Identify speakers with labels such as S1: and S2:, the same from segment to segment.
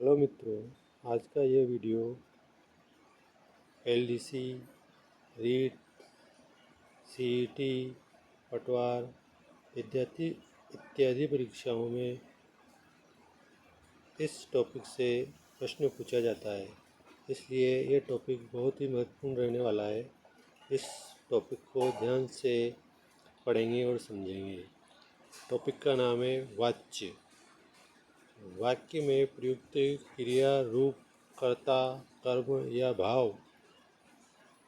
S1: Hello मित्रों, आज का ये वीडियो एलडीसी, रीट, सीईटी, पटवार इत्यादि परीक्षाओं में इस टॉपिक से प्रश्न पूछा जाता है। इसलिए ये टॉपिक बहुत ही महत्वपूर्ण रहने वाला है। इस टॉपिक को ध्यान से पढ़ेंगे और समझेंगे। टॉपिक का नाम है वाच्य। वाक्य में प्रयुक्त क्रिया, रूप, कर्ता, कर्म या भाव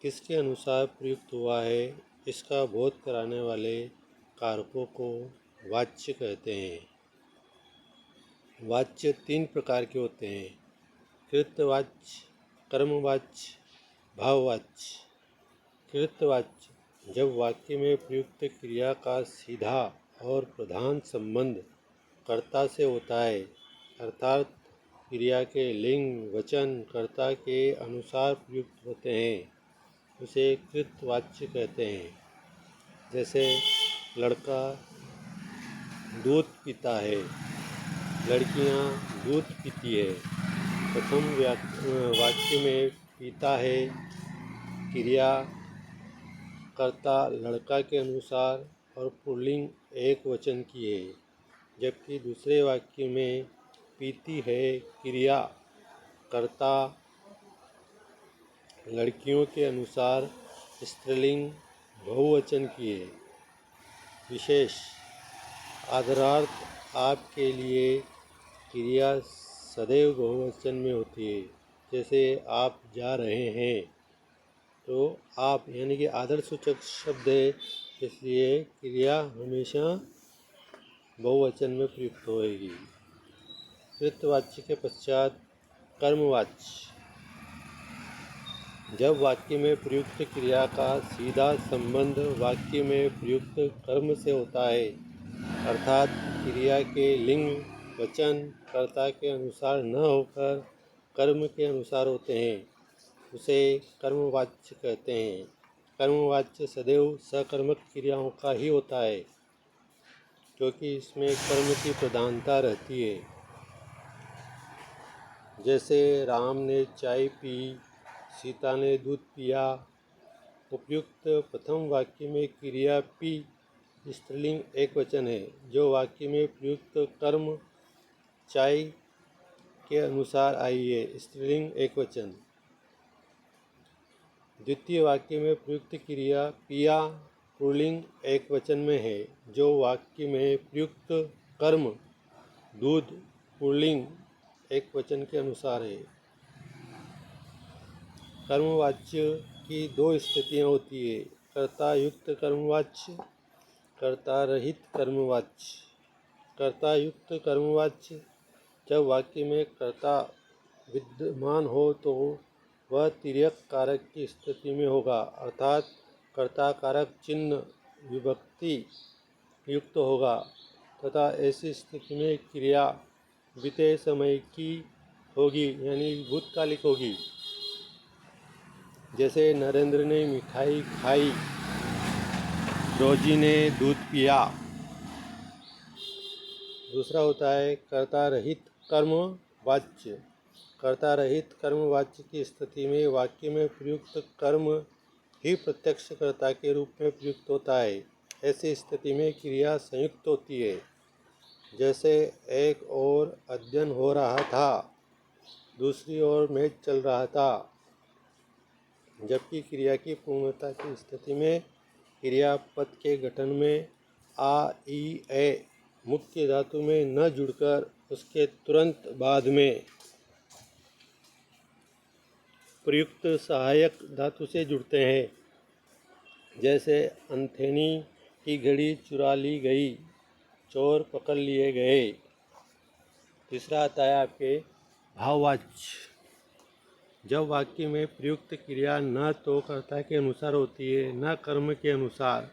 S1: किसके अनुसार प्रयुक्त हुआ है, इसका बोध कराने वाले कारकों को वाच्य कहते हैं। वाच्य 3 प्रकार के होते हैं: कृतवाच्य, कर्मवाच्य, भाववाच्य। कृतवाच्य जब वाक्य में प्रयुक्त क्रिया का सीधा और प्रधान संबंध कर्ता से होता है, अर्थात क्रिया के लिंग वचन कर्ता के अनुसार प्रयुक्त होते हैं, उसे कृतवाच्य कहते हैं। जैसे लड़का दूध पीता है, लड़कियां दूध पीती है। प्रथम वाक्य में पीता है क्रिया कर्ता लड़का के अनुसार और पुल्लिंग एक वचन की है, जबकि दूसरे वाक्य में पीती है क्रिया कर्ता लड़कियों के अनुसार स्त्रीलिंग बहुवचन की है। विशेष आदरार्थ आपके लिए क्रिया सदैव बहुवचन में होती है। जैसे आप जा रहे हैं, तो आप यानी कि आदरसूचक शब्द है, इसलिए क्रिया हमेशा बहुवचन में प्रयुक्त होएगी। कृतवाच्य के पश्चात कर्मवाच्य। जब वाक्य में प्रयुक्त क्रिया का सीधा संबंध वाक्य में प्रयुक्त कर्म से होता है, अर्थात क्रिया के लिंग वचन कर्ता के अनुसार न होकर कर्म के अनुसार होते हैं, उसे कर्मवाच्य कहते हैं। कर्मवाच्य सदैव सकर्मक क्रियाओं का ही होता है, क्योंकि इसमें कर्म की प्रधानता रहती है। जैसे राम ने चाय पी, सीता ने दूध पिया। उपयुक्त प्रथम वाक्य में क्रिया पी स्त्रीलिंग एक वचन है, जो वाक्य में प्रयुक्त कर्म चाय के अनुसार आई है, स्त्रीलिंग एक वचन। द्वितीय वाक्य में प्रयुक्त क्रिया पिया पुल्लिंग एक वचन में है, जो वाक्य में प्रयुक्त कर्म दूध पुल्लिंग एक वचन के अनुसार है। कर्मवाच्य की 2 स्थितियाँ होती है: कर्ता युक्त कर्मवाच्य, कर्ता रहित कर्मवाच्य। कर्ता युक्त कर्मवाच्य जब वाक्य में कर्ता विद्यमान हो तो वह तिर्यक कारक की स्थिति में होगा, अर्थात कर्ता कारक चिन्ह विभक्ति युक्त होगा, तथा ऐसी स्थिति में क्रिया बीते समय की होगी, यानी भूतकालिक होगी। जैसे नरेंद्र ने मिठाई खाई, रोजी ने दूध पिया। दूसरा होता है कर्ता रहित कर्मवाच्य। कर्ता रहित कर्मवाच्य की स्थिति में वाक्य में प्रयुक्त कर्म ही प्रत्यक्ष कर्ता के रूप में प्रयुक्त होता है। ऐसी स्थिति में क्रिया संयुक्त होती है। जैसे एक ओर अध्ययन हो रहा था, दूसरी ओर मैच चल रहा था। जबकि क्रिया की पूर्णता की स्थिति में क्रियापद के गठन में आ, ई, ए मुख्य धातु में न जुड़कर उसके तुरंत बाद में प्रयुक्त सहायक धातु से जुड़ते हैं। जैसे अंथेनी की घड़ी चुरा ली गई, चोर पकड़ लिए गए। तीसरा आता है आपके भाववाच्य। जब वाक्य में प्रयुक्त क्रिया न तो कर्ता के अनुसार होती है, न कर्म के अनुसार,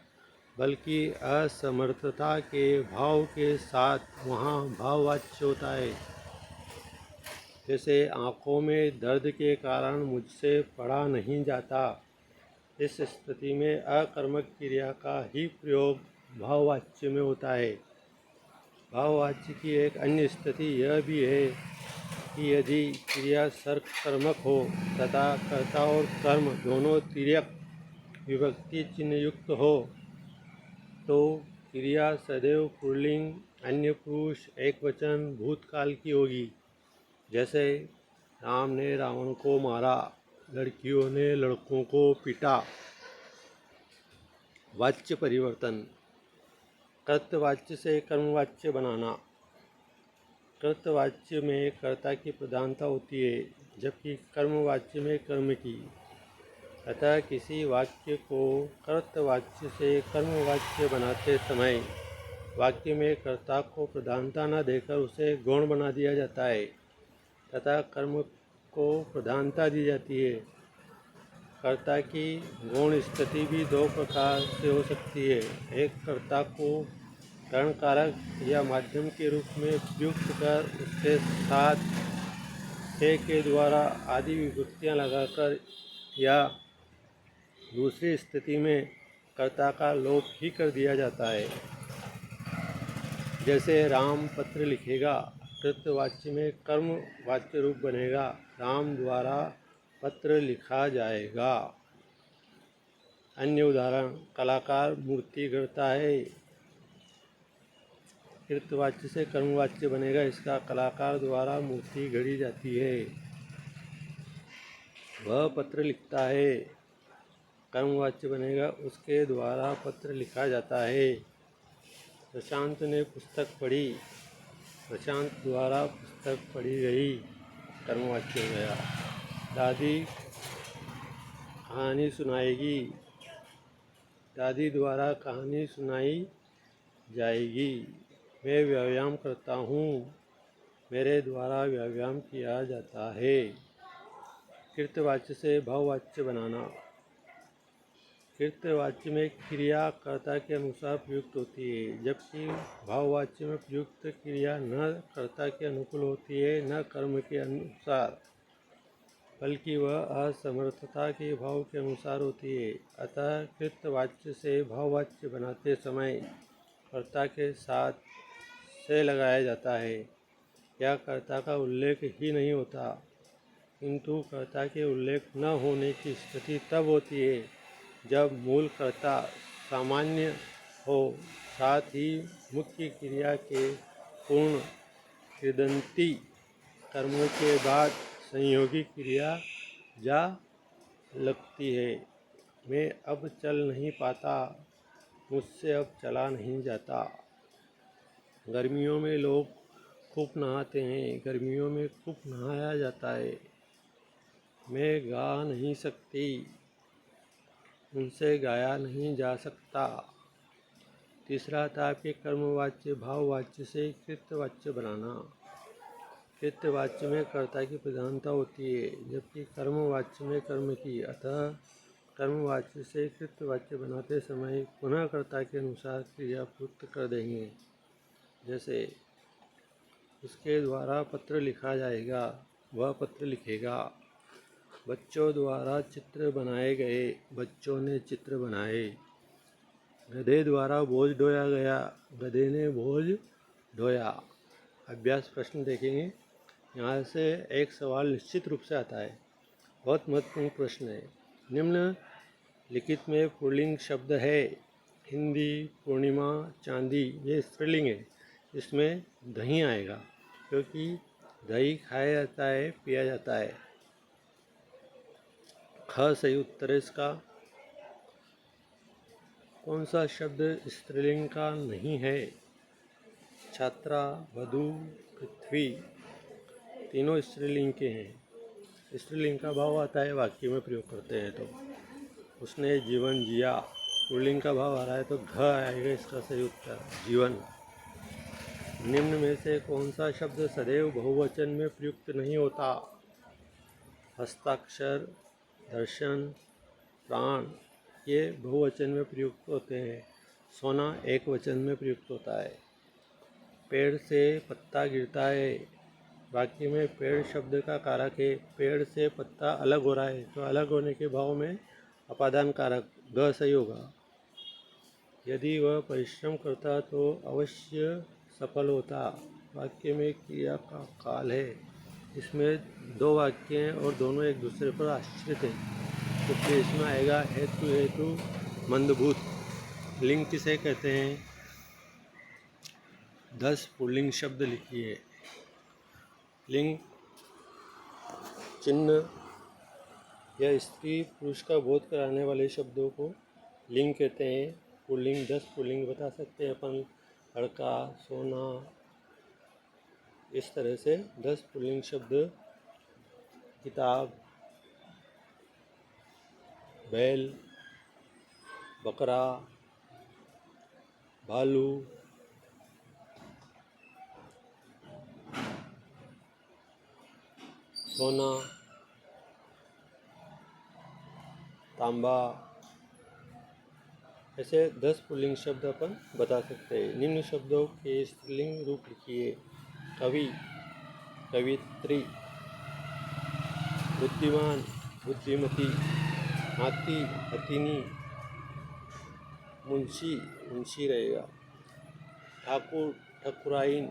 S1: बल्कि असमर्थता के भाव के साथ, वहाँ भाववाच्य होता है। जैसे आँखों में दर्द के कारण मुझसे पढ़ा नहीं जाता। इस स्थिति में अकर्मक क्रिया का ही प्रयोग भाववाच्य में होता है। भाववाच्य की एक अन्य स्थिति यह भी है कि यदि क्रिया सर्वकर्मक हो तथा कर्ता और कर्म दोनों तिर्यक विभक्ति चिन्ह युक्त हो तो क्रिया सदैव पुल्लिंग, अन्य पुरुष, एक वचन, भूतकाल की होगी। जैसे राम ने रावण को मारा, लड़कियों ने लड़कों को पीटा। वाच्य परिवर्तन। कर्तवाच्य से कर्मवाच्य बनाना। कर्तवाच्य में कर्ता की प्रधानता होती है जबकि कर्मवाच्य में कर्म की। अतः किसी वाक्य को कर्तवाच्य से कर्मवाच्य बनाते समय वाक्य में कर्ता को प्रधानता न देकर उसे गौण बना दिया जाता है तथा कर्म को प्रधानता दी जाती है। कर्ता की गौण स्थिति भी दो प्रकार से हो सकती है। एक, कर्ता को करण कारक या माध्यम के रूप में प्रयुक्त कर उसके साथ से के द्वारा आदि विभक्तियाँ लगाकर, या दूसरी स्थिति में कर्ता का लोप ही कर दिया जाता है। जैसे राम पत्र लिखेगा, कृतवाच्य में कर्म वाच्य रूप बनेगा, राम द्वारा पत्र लिखा जाएगा। अन्य उदाहरण, कलाकार मूर्ति गढ़ता है, कृतवाच्य से कर्मवाच्य बनेगा, इसका कलाकार द्वारा मूर्ति गढ़ी जाती है। वह पत्र लिखता है, कर्मवाच्य बनेगा, उसके द्वारा पत्र लिखा जाता है। प्रशांत ने पुस्तक पढ़ी, प्रशांत द्वारा पुस्तक पढ़ी गई, कर्मवाच्य हो गया। दादी कहानी सुनाएगी, दादी द्वारा कहानी सुनाई जाएगी। मैं व्यायाम करता हूँ, मेरे द्वारा व्यायाम किया जाता है। कृतवाच्य से भाववाच्य बनाना। कृतवाच्य में क्रिया कर्ता के अनुसार प्रयुक्त होती है जबकि भाववाच्य में प्रयुक्त क्रिया न कर्ता के अनुकूल होती है न कर्म के अनुसार, बल्कि वह असमर्थता के भाव के अनुसार होती है। अतः कृतवाच्य से भाववाच्य बनाते समय कर्ता के साथ से लगाया जाता है या कर्ता का उल्लेख ही नहीं होता, किंतु कर्ता के उल्लेख न होने की स्थिति तब होती है जब मूल कर्ता सामान्य हो, साथ ही मुख्य क्रिया के पूर्ण कृदंती कर्म के बाद संयोगी क्रिया जा लगती है। मैं अब चल नहीं पाता, मुझसे अब चला नहीं जाता। गर्मियों में लोग खूब नहाते हैं, गर्मियों में खूब नहाया जाता है। मैं गा नहीं सकती, उनसे गाया नहीं जा सकता। तीसरा था आपके कर्मवाच्य भाववाच्य से कृतवाच्य बनाना। कृतवाच्य में कर्ता की प्रधानता होती है जबकि कर्मवाच्य में कर्म की। अतः कर्मवाच्य से कृतवाच्य बनाते समय पुनः कर्ता के अनुसार क्रिया प्रयुक्त कर देंगे। जैसे उसके द्वारा पत्र लिखा जाएगा, वह पत्र लिखेगा। बच्चों द्वारा चित्र बनाए गए, बच्चों ने चित्र बनाए। गधे द्वारा बोझ ढोया गया, गधे ने बोझ ढोया। अभ्यास प्रश्न देखेंगे। यहाँ से एक सवाल निश्चित रूप से आता है, बहुत महत्वपूर्ण प्रश्न है। निम्न लिखित में पुल्लिंग शब्द है, हिंदी, पूर्णिमा, चांदी, ये स्त्रीलिंग है। इसमें दही आएगा क्योंकि दही खाया जाता है, पिया जाता है। ख सही उत्तर है इसका। कौन सा शब्द स्त्रीलिंग का नहीं है? छात्रा, वधू, पृथ्वी, तीनों स्त्रीलिंग के हैं। स्त्रीलिंग का भाव आता है वाक्य में प्रयोग करते हैं तो। उसने जीवन जिया, पुल्लिंग का भाव आ रहा है तो घ आएगा इसका सही उत्तर, जीवन। निम्न में से कौन सा शब्द सदैव बहुवचन में प्रयुक्त नहीं होता? हस्ताक्षर, दर्शन, प्राण, ये बहुवचन में प्रयुक्त होते हैं। सोना एक वचन में प्रयुक्त होता है। पेड़ से पत्ता गिरता है, वाक्य में पेड़ शब्द का कारक है, पेड़ से पत्ता अलग हो रहा है तो अलग होने के भाव में अपादान कारक ग सही होगा। यदि वह परिश्रम करता तो अवश्य सफल होता, वाक्य में क्रिया का काल है। इसमें दो वाक्य हैं और दोनों एक दूसरे पर आश्रित हैं, तो फिर इसमें आएगा हेतु हेतु मंदभूत। लिंग किसे कहते हैं? 10 पुल्लिंग शब्द लिखिए। लिंग चिन्ह या स्त्री पुरुष का बोध कराने वाले शब्दों को लिंग कहते हैं। पुल्लिंग 10 पुल्लिंग बता सकते हैं अपन, लड़का, सोना, इस तरह से 10 पुल्लिंग शब्द। किताब, बैल, बकरा, भालू, सोना, तांबा, ऐसे 10 पुल्लिंग शब्द अपन बता सकते हैं। निम्न शब्दों के स्त्रीलिंग रूप लिखिए। कवि, कवित्री, बुद्धिमान, बुद्धिमती, हाथी, हथिनी, मुंशी, मुंशी रहेगा। ठाकुर, ठकुराइन,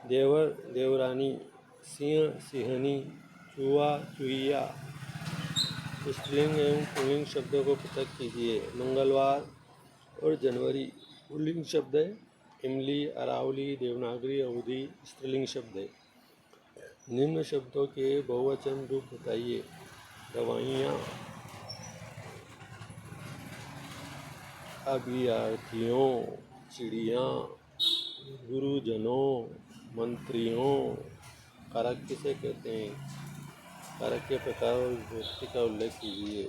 S1: देवर, देवरानी, सिंह, सिंहनी, चूहा, चूहिया। स्त्रीलिंग एवं पुल्लिंग शब्दों को पृथक कीजिए। मंगलवार और जनवरी पुल्लिंग शब्द है। इमली, अरावली, देवनागरी, अवधी स्त्रीलिंग शब्द है। निम्न शब्दों के बहुवचन रूप बताइए। दवाइयाँ, अभ्यर्थियों, चिड़ियाँ, गुरुजनों, मंत्रियों। कारक किसे कहते हैं? कारक के प्रकार और विभक्ति का उल्लेख कीजिए।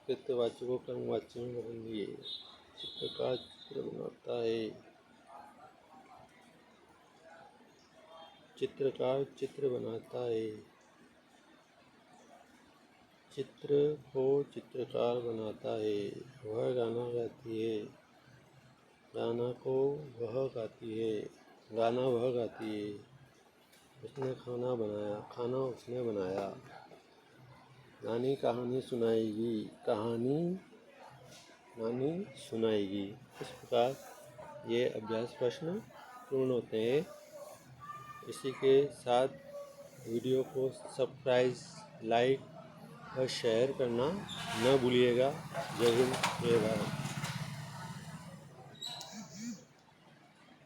S1: कृत्यवाची को कर्मवाची में बदलिए। चित्रकार चित्र बनाता है। चित्रकार चित्र बनाता है। चित्र को चित्रकार बनाता है। वह गाना गाती है। गाना को वह गाती है। गाना वह गाती है। उसने खाना बनाया। खाना उसने बनाया। नानी कहानी सुनाएगी। कहानी नानी सुनाएगी। इस प्रकार ये अभ्यास प्रश्न पूर्ण होते हैं। इसी के साथ वीडियो को सब्सक्राइब, लाइक और शेयर करना न भूलिएगा। जय हिंद, जय भारत।